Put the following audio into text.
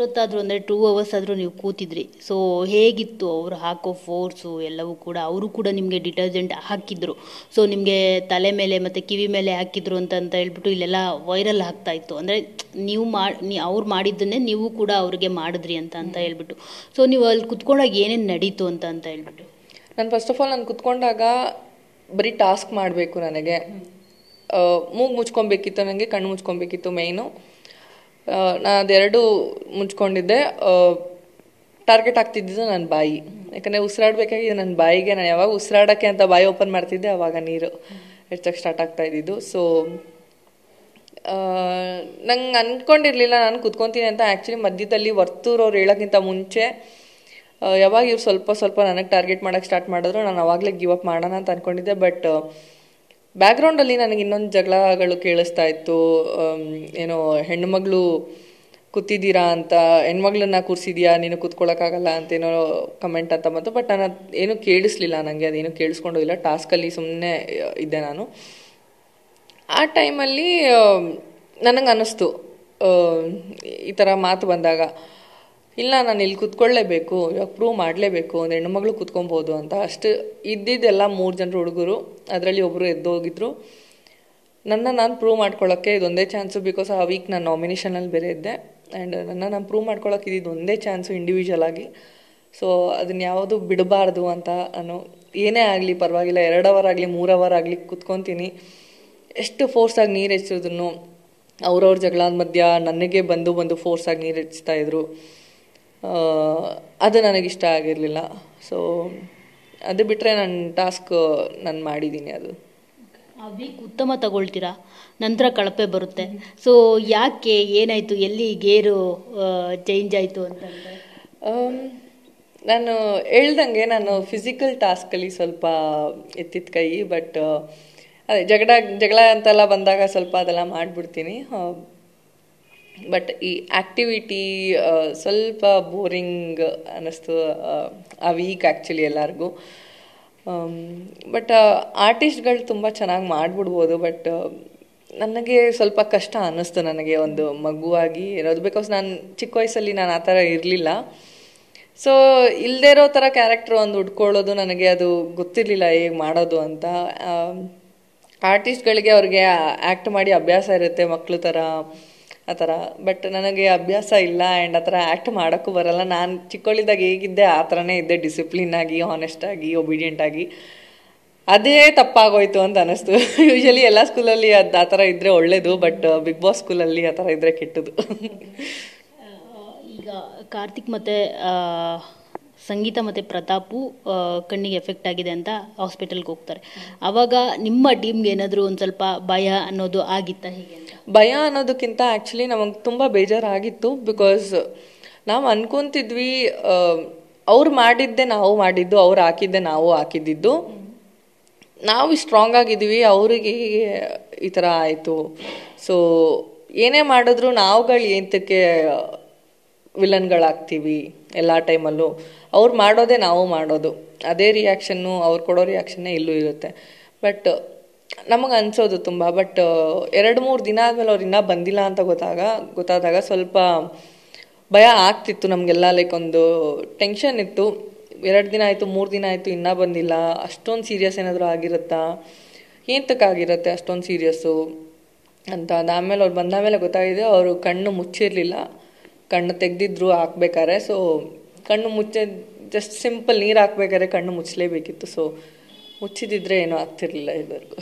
ಅಷ್ಟೊತ್ತಾದರೂ ಅಂದರೆ 2 ಅವರ್ಸ್ ಆದರೂ ನೀವು ಕೂತಿದ್ರಿ. ಸೊ ಹೇಗಿತ್ತು ಅವ್ರು ಹಾಕೋ ಫೋರ್ಸು ಎಲ್ಲವೂ ಕೂಡ? ಅವರು ಕೂಡ ನಿಮಗೆ ಡಿಟರ್ಜೆಂಟ್ ಹಾಕಿದ್ರು. ಸೊ ನಿಮಗೆ ತಲೆ ಮೇಲೆ ಮತ್ತು ಕಿವಿ ಮೇಲೆ ಹಾಕಿದ್ರು ಅಂತ ಹೇಳ್ಬಿಟ್ಟು ಇಲ್ಲೆಲ್ಲ ವೈರಲ್ ಆಗ್ತಾ ಇತ್ತು. ಅಂದರೆ ನೀವು ಅವ್ರು ಮಾಡಿದ್ದನ್ನೇ ನೀವು ಕೂಡ ಅವ್ರಿಗೆ ಮಾಡಿದ್ರಿ ಅಂತ ಹೇಳ್ಬಿಟ್ಟು. ಸೊ ನೀವು ಅಲ್ಲಿ ಕುತ್ಕೊಂಡಾಗ ಏನೇನು ನಡೀತು ಅಂತ ಹೇಳ್ಬಿಟ್ಟು? ನಾನು ಫಸ್ಟ್ ಆಫ್ ಆಲ್ ನಾನು ಕುತ್ಕೊಂಡಾಗ ಬರೀ ಟಾಸ್ಕ್ ಮಾಡಬೇಕು. ನನಗೆ ಮೂಗು ಮುಚ್ಕೊಬೇಕಿತ್ತು, ನನಗೆ ಕಣ್ಣು ಮುಚ್ಕೊಬೇಕಿತ್ತು ಮೇಯ್ನು. ನಾನು ಅದೆರಡು ಮುಚ್ಕೊಂಡಿದ್ದೆ. ಟಾರ್ಗೆಟ್ ಆಗ್ತಿದ್ದು ನನ್ನ ಬಾಯಿ, ಯಾಕಂದರೆ ಉಸಿರಾಡಬೇಕಾಗಿದೆ ನನ್ನ ಬಾಯಿಗೆ. ನಾನು ಯಾವಾಗ ಉಸಿರಾಡೋಕ್ಕೆ ಅಂತ ಬಾಯಿ ಓಪನ್ ಮಾಡ್ತಿದ್ದೆ ಆವಾಗ ನೀರು ಹೆಚ್ಚಕ್ಕೆ ಸ್ಟಾರ್ಟ್ ಆಗ್ತಾ ಇದ್ದಿದ್ದು. ಸೊ ನಂಗೆ ಅಂದ್ಕೊಂಡಿರಲಿಲ್ಲ ನಾನು ಕುತ್ಕೊತೀನಿ ಅಂತ. ಆ್ಯಕ್ಚುಲಿ ಮಧ್ಯದಲ್ಲಿ ವರ್ತೂರವ್ರು ಹೇಳೋಕ್ಕಿಂತ ಮುಂಚೆ ಯಾವಾಗ ಇವ್ರು ಸ್ವಲ್ಪ ನನಗೆ ಟಾರ್ಗೆಟ್ ಮಾಡೋಕ್ಕೆ ಸ್ಟಾರ್ಟ್ ಮಾಡಿದ್ರು ನಾನು ಅವಾಗಲೇ ಗಿವ್ ಅಪ್ ಮಾಡೋಣ ಅಂತ ಅಂದ್ಕೊಂಡಿದ್ದೆ. ಬಟ್ ಬ್ಯಾಕ್ಗ್ರೌಂಡಲ್ಲಿ ನನಗೆ ಇನ್ನೊಂದು ಜಗಳಗಳು ಕೇಳಿಸ್ತಾ ಇತ್ತು. ಏನೋ ಹೆಣ್ಣುಮಗಳು ಕೂತಿದ್ದೀರಾ ಅಂತ, ಹೆಣ್ಮಗಳನ್ನ ಕೂರಿಸಿದ್ಯಾ ನೀನು ಕೂತ್ಕೊಳ್ಳೋಕ್ಕಾಗಲ್ಲ ಅಂತೇನೋ ಕಮೆಂಟ್ ಅಂತ ಬಂತು. ಬಟ್ ನಾನು ಏನೂ ಕೇಳಿಸ್ಲಿಲ್ಲ, ನನಗೆ ಅದೇನು ಕೇಳಿಸ್ಕೊಂಡು ಇಲ್ಲ. ಟಾಸ್ಕಲ್ಲಿ ಸುಮ್ಮನೆ ಇದ್ದೆ ನಾನು. ಆ ಟೈಮಲ್ಲಿ ನನಗೆ ಅನ್ನಿಸ್ತು ಈ ಥರ ಮಾತು ಬಂದಾಗ, ಇಲ್ಲ ನಾನು ಇಲ್ಲಿ ಕುತ್ಕೊಳ್ಳೇಬೇಕು, ಇವಾಗ ಪ್ರೂವ್ ಮಾಡಲೇಬೇಕು, ಒಂದು ಹೆಣ್ಣುಮಗಳು ಕುತ್ಕೊಬೋದು ಅಂತ. ಅಷ್ಟು ಇದ್ದಿದ್ದೆಲ್ಲ 3 ಜನರು ಹುಡುಗರು, ಅದರಲ್ಲಿ ಒಬ್ಬರು ಎದ್ದೋಗಿದ್ರು. ನಾನು ಪ್ರೂವ್ ಮಾಡ್ಕೊಳ್ಳೋಕ್ಕೆ ಇದೊಂದೇ ಚಾನ್ಸು. ಬಿಕಾಸ್ ಆ ವೀಕ್ ನಾನು ನಾಮಿನೇಷನಲ್ಲಿ ಬೇರೆ ಇದ್ದೆ. ಆ್ಯಂಡ್ ನಾನು ಪ್ರೂವ್ ಮಾಡ್ಕೊಳ್ಳೋಕೆ ಇದೊಂದೇ ಚಾನ್ಸು ಇಂಡಿವಿಜುವಲ್ ಆಗಿ. ಸೊ ಅದನ್ನ ಯಾವುದು ಬಿಡಬಾರ್ದು ಅಂತ ನಾನು ಏನೇ ಆಗಲಿ ಪರವಾಗಿಲ್ಲ, 2 ಅವರ್ ಆಗಲಿ 3 ಅವರ್ ಆಗಲಿ ಕುತ್ಕೊತೀನಿ. ಎಷ್ಟು ಫೋರ್ಸಾಗಿ ನೀರು ಹೆಚ್ಚಿದ್ರು ಅವ್ರವ್ರ ಜಗಳದ ಮಧ್ಯ ನನಗೆ ಬಂದು ಫೋರ್ಸಾಗಿ ನೀರು ಹೆಚ್ಚಿಸ್ತಾಯಿದ್ರು. ಅದು ನನಗಿಷ್ಟ ಆಗಿರಲಿಲ್ಲ. ಸೊ ಅದು ಬಿಟ್ಟರೆ ನನ್ನ ಟಾಸ್ಕ್ ನಾನು ಮಾಡಿದ್ದೀನಿ. ಅದು ಆ ವೀಕ್ ಉತ್ತಮ ತಗೊಳ್ತೀರಾ, ನಂತರ ಕಳಪೆ ಬರುತ್ತೆ. ಸೊ ಯಾಕೆ, ಏನಾಯಿತು, ಎಲ್ಲಿ ಗೇರು ಚೇಂಜ್ ಆಯಿತು ಅಂತಂದರೆ? ನಾನು ಹೇಳ್ದಂಗೆ ನಾನು ಫಿಸಿಕಲ್ ಟಾಸ್ಕಲ್ಲಿ ಸ್ವಲ್ಪ ಎತ್ತಿದ ಕೈ. ಬಟ್ ಅದೇ ಜಗಳ ಅಂತೆಲ್ಲ ಬಂದಾಗ ಸ್ವಲ್ಪ ಅದೆಲ್ಲ ಮಾಡಿಬಿಡ್ತೀನಿ. ಬಟ್ ಈ ಆ್ಯಕ್ಟಿವಿಟಿ ಸ್ವಲ್ಪ ಬೋರಿಂಗ್ ಅನ್ನಿಸ್ತು ಆ ವೀಕ್ ಆ್ಯಕ್ಚುಲಿ ಎಲ್ಲರಿಗೂ. ಬಟ್ ಆರ್ಟಿಸ್ಟ್ಗಳು ತುಂಬ ಚೆನ್ನಾಗಿ ಮಾಡಿಬಿಡ್ಬೋದು. ಬಟ್ ನನಗೆ ಸ್ವಲ್ಪ ಕಷ್ಟ ಅನ್ನಿಸ್ತು, ನನಗೆ ಒಂದು ಮಗುವಾಗಿ ಇರೋದು. ಬಿಕಾಸ್ ನಾನು ಚಿಕ್ಕ ವಯಸ್ಸಲ್ಲಿ ನಾನು ಆ ಥರ ಇರಲಿಲ್ಲ. ಸೊ ಇಲ್ಲದೇ ಇರೋ ಥರ ಕ್ಯಾರೆಕ್ಟ್ರ್ ಒಂದು ಉಟ್ಕೊಳ್ಳೋದು ನನಗೆ ಅದು ಗೊತ್ತಿರಲಿಲ್ಲ ಹೇಗೆ ಮಾಡೋದು ಅಂತ. ಆರ್ಟಿಸ್ಟ್ಗಳಿಗೆ ಅವ್ರಿಗೆ ಆ್ಯಕ್ಟ್ ಮಾಡಿ ಅಭ್ಯಾಸ ಇರುತ್ತೆ ಮಕ್ಕಳು ಥರ, ಆ ಥರ. ಬಟ್ ನನಗೆ ಅಭ್ಯಾಸ ಇಲ್ಲ ಆ್ಯಂಡ್ ಆ ಥರ ಆ್ಯಕ್ಟ್ ಮಾಡೋಕ್ಕೂ ಬರಲ್ಲ. ನಾನು ಚಿಕ್ಕವಳಿದ್ದಾಗ ಹೇಗಿದ್ದೆ ಆ ಥರನೇ ಇದ್ದೆ, ಡಿಸಿಪ್ಲಿನಾಗಿ, ಹಾನೆಸ್ಟಾಗಿ, ಒಬಿಡಿಯೆಂಟಾಗಿ. ಅದೇ ತಪ್ಪಾಗೋಯ್ತು ಅಂತ ಅನ್ನಿಸ್ತು. ಯೂಶಲಿ ಎಲ್ಲ ಸ್ಕೂಲಲ್ಲಿ ಆ ಥರ ಇದ್ದರೆ ಒಳ್ಳೇದು, ಬಟ್ ಬಿಗ್ ಬಾಸ್ ಸ್ಕೂಲಲ್ಲಿ ಆ ಥರ ಇದ್ದರೆ ಕೆಟ್ಟದು. ಈಗ ಕಾರ್ತಿಕ್ ಮತ್ತು ಸಂಗೀತ ಮತ್ತು ಪ್ರತಾಪು ಕಣ್ಣಿಗೆ ಎಫೆಕ್ಟ್ ಆಗಿದೆ ಅಂತ ಹಾಸ್ಪಿಟಲ್ಗೆ ಹೋಗ್ತಾರೆ. ಆವಾಗ ನಿಮ್ಮ ಟೀಮ್ಗೆ ಏನಾದರೂ ಒಂದು ಸ್ವಲ್ಪ ಭಯ ಅನ್ನೋದು ಆಗಿತ್ತಾ, ಹೇಗೆ ಅಂತ? ಭಯ ಅನ್ನೋದಕ್ಕಿಂತ ಆ್ಯಕ್ಚುಲಿ ನಮಗೆ ತುಂಬ ಬೇಜಾರಾಗಿತ್ತು. ಬಿಕಾಸ್ ನಾವು ಅನ್ಕೊತಿದ್ವಿ ಅವ್ರು ಮಾಡಿದ್ದೆ ನಾವು ಮಾಡಿದ್ದು, ಅವ್ರು ಹಾಕಿದ್ದೆ ನಾವು ಹಾಕಿದ್ದಿದ್ದು. ನಾವು ಸ್ಟ್ರಾಂಗ್ ಆಗಿದ್ದೀವಿ, ಅವ್ರಿಗೆ ಈ ಥರ ಆಯಿತು. ಸೊ ಏನೇ ಮಾಡಿದ್ರು ನಾವುಗಳು ಏಂತಕ್ಕೆ ವಿಲನ್ಗಳಾಗ್ತೀವಿ ಎಲ್ಲ ಟೈಮಲ್ಲೂ? ಅವ್ರು ಮಾಡೋದೇ ನಾವು ಮಾಡೋದು, ಅದೇ ರಿಯಾಕ್ಷನ್ನು, ಅವ್ರು ಕೊಡೋ ರಿಯಾಕ್ಷನ್ನೇ ಇಲ್ಲೂ ಇರುತ್ತೆ. ಬಟ್ ನಮಗೆ ಅನಿಸೋದು ತುಂಬ. ಬಟ್ 2-3 ದಿನ ಆದಮೇಲೆ ಅವ್ರು ಇನ್ನೂ ಬಂದಿಲ್ಲ ಅಂತ ಗೊತ್ತಾದಾಗ ಸ್ವಲ್ಪ ಭಯ ಆಗ್ತಿತ್ತು ನಮಗೆಲ್ಲ. ಲೈಕ್ ಒಂದು ಟೆನ್ಷನ್ ಇತ್ತು. 2 ದಿನ ಆಯಿತು, 3 ದಿನ ಆಯಿತು, ಇನ್ನೂ ಬಂದಿಲ್ಲ, ಅಷ್ಟೊಂದು ಸೀರಿಯಸ್ ಏನಾದರೂ ಆಗಿರುತ್ತಾ, ಏಂತಕ್ಕಾಗಿರುತ್ತೆ ಅಷ್ಟೊಂದು ಸೀರಿಯಸ್ಸು ಅಂತ. ಅದಾದಮೇಲೆ ಅವ್ರು ಬಂದಾದಮೇಲೆ ಗೊತ್ತಾಗಿದೆ ಅವರು ಕಣ್ಣು ಮುಚ್ಚಿರಲಿಲ್ಲ, ಕಣ್ಣು ತೆಗೆದಿದ್ರು ಹಾಕ್ಬೇಕಾರೆ. ಸೊ ಕಣ್ಣು ಜಸ್ಟ್ ಸಿಂಪಲ್ ನೀರು ಹಾಕ್ಬೇಕಾದ್ರೆ ಕಣ್ಣು ಮುಚ್ಚಲೇಬೇಕಿತ್ತು. ಸೊ ಮುಚ್ಚಿದಿದ್ರೆ ಏನೂ ಆಗ್ತಿರ್ಲಿಲ್ಲ ಇದುವರೆಗೂ.